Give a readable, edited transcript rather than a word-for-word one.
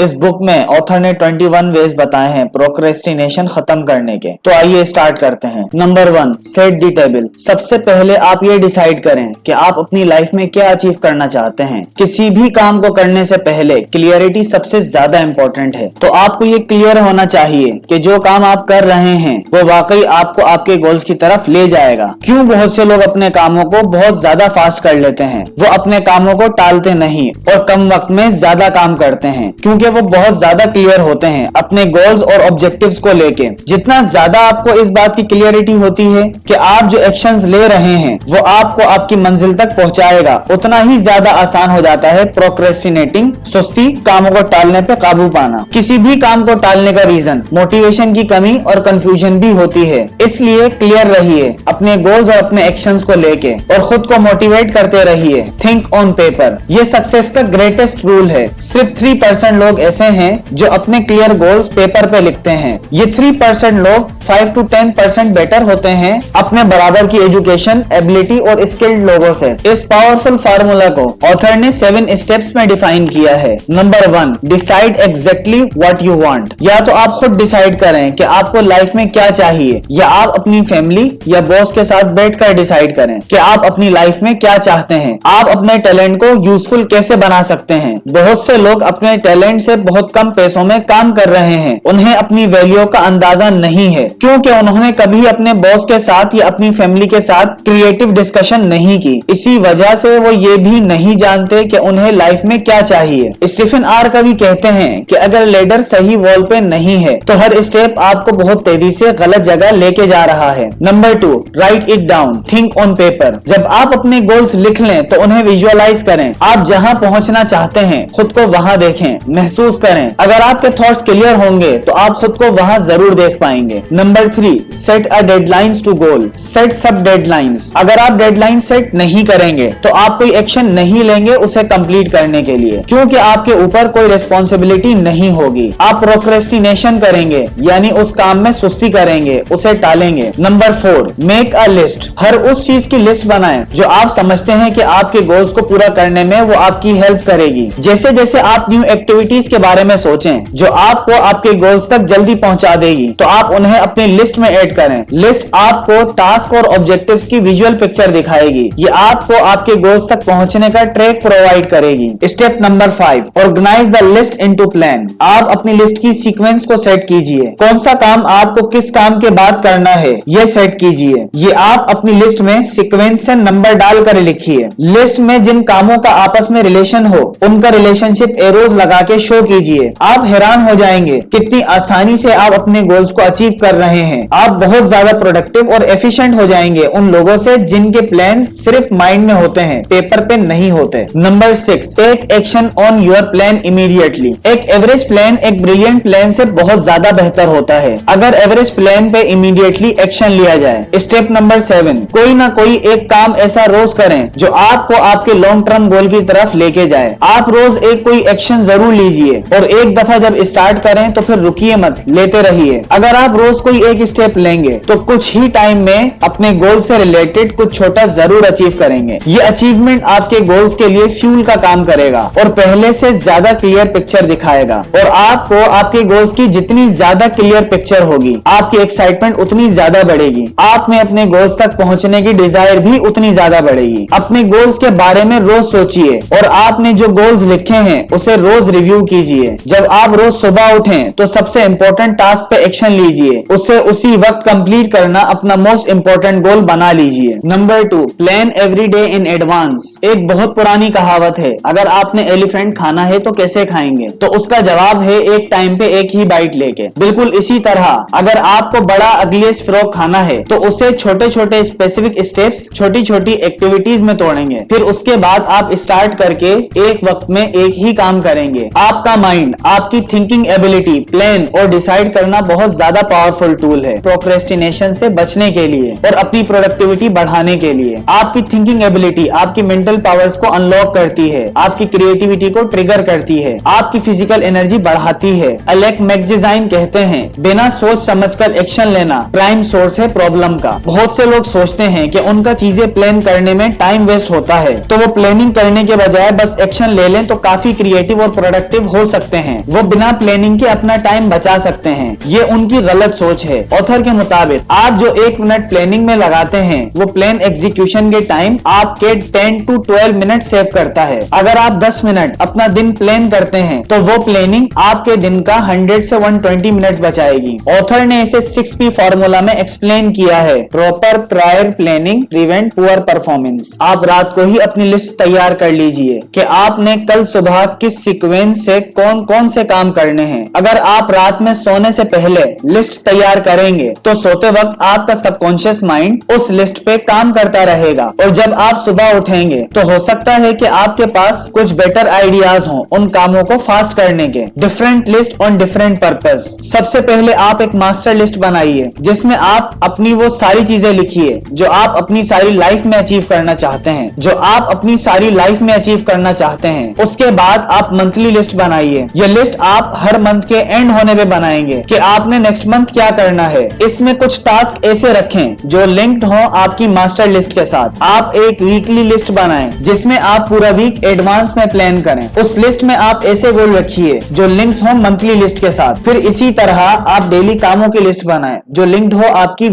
इस बुक में ऑथर ने 21 वेज बताए हैं प्रोक्रेस्टिनेशन खत्म करने के। तो आइए स्टार्ट करते हैं। Number 1, set the table. सबसे पहले आप ये डिसाइड करें कि आप अपनी लाइफ में क्या अचीव करना चाहते हैं। किसी भी काम को करने से पहले क्लियरिटी सबसे ज्यादा इंपॉर्टेंट है। तो आपको ये क्लियर होना चाहिए कि जो काम आप कर रहे हैं वो वाकई आपको आपके गोल्स की तरफ ले जाएगा। क्यों बहुत से लोग अपने कामों को बहुत ज्यादा फास्ट कर लेते हैं, वो अपने कामों को टालते नहीं और कम वक्त में ज्यादा काम करते हैं, क्योंकि वो बहुत ज्यादा क्लियर होते हैं अपने गोल्स और ऑब्जेक्टिव्स को लेके। जितना ज्यादा आपको इस बात की क्लियरिटी होती है कि आप जो एक्शंस ले रहे हैं वो आपको आपकी मंजिल तक पहुंचाएगा, उतना ही ज्यादा आसान हो जाता है प्रोक्रेस्टिनेटिंग, सुस्ती, कामों को टालने पे काबू पाना। किसी भी काम को टालने का रीजन मोटिवेशन की कमी और कंफ्यूजन भी होती है, इसलिए क्लियर रहिए अपने गोल्स और अपने एक्शंस को लेके और खुद को मोटिवेट करते रहिए। थिंक ऑन पेपर, ये सक्सेस का ग्रेटेस्ट रूल है। सिर्फ 3% लोग ऐसे हैं जो अपने क्लियर गोल्स पेपर पे लिखते हैं। ये 3% लोग 5 to 10% बेटर होते हैं अपने बराबर की एजुकेशन, एबिलिटी और स्किल्ड लोगों से। इस पावरफुल फार्मूला को ऑथर ने 7 स्टेप्स में डिफाइन किया है। Number 1, decide exactly what you want. या तो आप खुद डिसाइड करें कि आपको लाइफ में क्या चाहिए, या आप अपनी फैमिली या बॉस के साथ बैठकर डिसाइड करें कि आप अपनी लाइफ में क्या चाहते हैं। आप अपने टैलेंट को यूजफुल कैसे बना सकते हैं। बहुत से लोग अपने टैलेंट से बहुत कम पैसों में काम कर रहे हैं, उन्हें अपनी वैल्यू का अंदाजा नहीं है क्योंकि उन्होंने कभी अपने बॉस के साथ या अपनी फैमिली के साथ क्रिएटिव डिस्कशन नहीं की। इसी वजह से वो ये भी नहीं जानते कि उन्हें लाइफ में क्या चाहिए। स्टीफन आर कवी कहते हैं कि अगर लेडर सही वॉल पे नहीं है तो हर स्टेप आपको बहुत तेजी से गलत जगह लेके जा रहा है। Number 2, right it down, think on paper. जब आप अपने गोल्स लिख लें तो उन्हें विजुअलाइज करें। आप जहां पहुंचना चाहते हैं खुद को वहां देखें, महसूस करें। अगर आपके थॉट्स क्लियर होंगे तो आप खुद को वहां जरूर देख पाएंगे। Number 3, set a deadlines to goal, set sub deadlines. अगर आप डेडलाइन सेट नहीं करेंगे तो आप कोई एक्शन नहीं लेंगे उसे कंप्लीट करने के लिए, क्योंकि आपके ऊपर कोई रिस्पॉन्सिबिलिटी नहीं होगी। आप प्रोक्रेस्टिनेशन करेंगे, यानी उस काम में सुस्ती करेंगे, उसे टालेंगे। Number 4, make a list. हर उस चीज की लिस्ट बनाएं जो आप समझते हैं कि आपके गोल्स को पूरा करने में वो आपकी हेल्प करेगी। जैसे जैसे आप न्यू एक्टिविटीज के बारे में सोचें जो आपको आपके गोल्स तक जल्दी पहुंचा देगी, तो आप उन्हें अपनी लिस्ट में ऐड करें। लिस्ट आपको टास्क और ऑब्जेक्टिव्स की विजुअल पिक्चर दिखाएगी। ये आपको आपके गोल्स तक पहुंचने का ट्रैक प्रोवाइड करेगी। Step number 5, organise the list into plan. आप अपनी लिस्ट की सीक्वेंस को सेट कीजिए। कौन सा काम आपको किस काम के बाद करना है ये सेट कीजिए। ये आप अपनी लिस्ट में सीक्वेंस से नंबर डालकर लिखिए। लिस्ट में जिन कामों का आपस में रिलेशन हो उनका रिलेशनशिप एरोज लगा के शो कीजिए। आप हैरान हो जाएंगे कितनी आसानी से आप अपने गोल्स को अचीव कर रहे हैं। आप बहुत ज्यादा प्रोडक्टिव और एफिशिएंट हो जाएंगे उन लोगों से जिनके प्लान सिर्फ माइंड में होते हैं, पेपर पे नहीं होते। Number 6, take action on your plan immediately. एक एवरेज प्लान एक ब्रिलियंट प्लान से बहुत ज्यादा बेहतर होता है अगर एवरेज प्लान पे इमीडिएटली एक्शन लिया जाए। स्टेप नंबर 7, कोई ना कोई एक काम ऐसा रोज करें जो आपको आपके लॉन्ग टर्म गोल की तरफ लेके जाए। आप रोज एक कोई एक्शन जरूर लीजिए और एक दफा जब स्टार्ट करें तो फिर रुकिए मत, लेते रहिए। अगर आप रोज कोई एक स्टेप लेंगे तो कुछ ही टाइम में अपने गोल से रिलेटेड कुछ छोटा जरूर अचीव करेंगे। ये अचीवमेंट आपके गोल्स के लिए फ्यूल का काम करेगा और पहले से ज्यादा क्लियर पिक्चर दिखाएगा। और आपको आपके गोल्स की जितनी ज्यादा क्लियर पिक्चर होगी आपकी एक्साइटमेंट उतनी ज्यादा बढ़ेगी। आप में अपने गोल्स तक पहुंचने की डिजायर भी उतनी ज्यादा बढ़ेगी। अपने गोल्स के बारे में रोज सोचिए और आपने जो गोल्स लिखे हैं उसे रोज रिव्यू कीजिए। जब आप रोज सुबह उठें तो सबसे इंपॉर्टेंट टास्क पे एक्शन लीजिए, उसे उसी वक्त कंप्लीट करना अपना मोस्ट इंपॉर्टेंट गोल बना लीजिए। Number 2, plan every day in advance. एक बहुत पुरानी कहावत है, अगर आपने एलिफेंट खाना है तो कैसे खाएंगे, तो उसका जवाब है एक टाइम पे एक ही बाइट लेके। बिल्कुल इसी तरह अगर आपको बड़ा अगलीस्ट फ्रॉग खाना है तो उसे छोटे छोटे स्पेसिफिक स्टेप्स, छोटी छोटी एक्टिविटीज में तोड़ेंगे। फिर उसके बाद आप स्टार्ट करके एक वक्त में एक ही काम करेंगे। आपका माइंड, आपकी थिंकिंग एबिलिटी, प्लान और डिसाइड करना बहुत ज्यादा पावरफुल पावरफुल टूल है प्रोक्रेस्टिनेशन से बचने के लिए और अपनी प्रोडक्टिविटी बढ़ाने के लिए। आपकी थिंकिंग एबिलिटी, आपकी मेंटल पावर्स को अनलॉक करती है, आपकी क्रिएटिविटी को ट्रिगर करती है, आपकी फिजिकल एनर्जी बढ़ाती है। अलेक मैगजेजाइन कहते हैं, बिना सोच समझकर एक्शन लेना प्राइम सोर्स है प्रॉब्लम का। बहुत से लोग सोचते हैं कि उनका चीजें प्लान करने में टाइम वेस्ट होता है, तो वो प्लानिंग करने के बजाय बस एक्शन ले लें तो काफी क्रिएटिव और प्रोडक्टिव हो सकते हैं। वो बिना प्लानिंग के अपना टाइम बचा सकते हैं। ये उनकी गलत सोच है। ऑथर के मुताबिक आप जो 1 मिनट प्लानिंग में लगाते हैं वो प्लान एग्जीक्यूशन के टाइम आपके 10 to 12 मिनट सेव करता है। अगर आप 10 मिनट अपना दिन प्लान करते हैं तो वो प्लानिंग आपके दिन का 100 से 120 मिनट्स बचाएगी। ऑथर ने इसे 6P फॉर्मूला में एक्सप्लेन किया है। Proper prior planning prevent poor performance. आप रात को ही अपनी लिस्ट तैयार कर लीजिए कि आपने कल सुबह किस सीक्वेंस से कौन कौन से काम करने हैं। अगर आप रात में सोने से पहले लिस्ट तैयार करेंगे तो सोते वक्त आपका सबकॉन्शियस माइंड उस लिस्ट पे काम करता रहेगा और जब आप सुबह उठेंगे तो हो सकता है कि आपके पास कुछ बेटर आइडियाज हों उन कामों को फास्ट करने के। Different list on different purpose. सबसे पहले आप एक मास्टर लिस्ट बनाइए जिसमें आप अपनी वो सारी चीजें लिखिए जो आप अपनी सारी लाइफ में अचीव करना चाहते हैं, जो आप अपनी सारी लाइफ में अचीव करना चाहते हैं। उसके बाद आप मंथली लिस्ट बनाइए। ये लिस्ट आप हर मंथ के एंड होने पे बनाएंगे कि आपने नेक्स्ट मंथ क्या करना है। इसमें कुछ टास्क ऐसे रखें जो लिंक्ड हो आपकी मास्टर लिस्ट के साथ। आप एक वीकली लिस्ट बनाएं जिसमें आप पूरा वीक एडवांस में प्लान करें। उस लिस्ट में आप ऐसे गोल रखिए जो लिंक्स हो मंथली लिस्ट के साथ। फिर इसी तरह आप डेली कामों की लिस्ट बनाएं जो लिंक्ड हो आपकी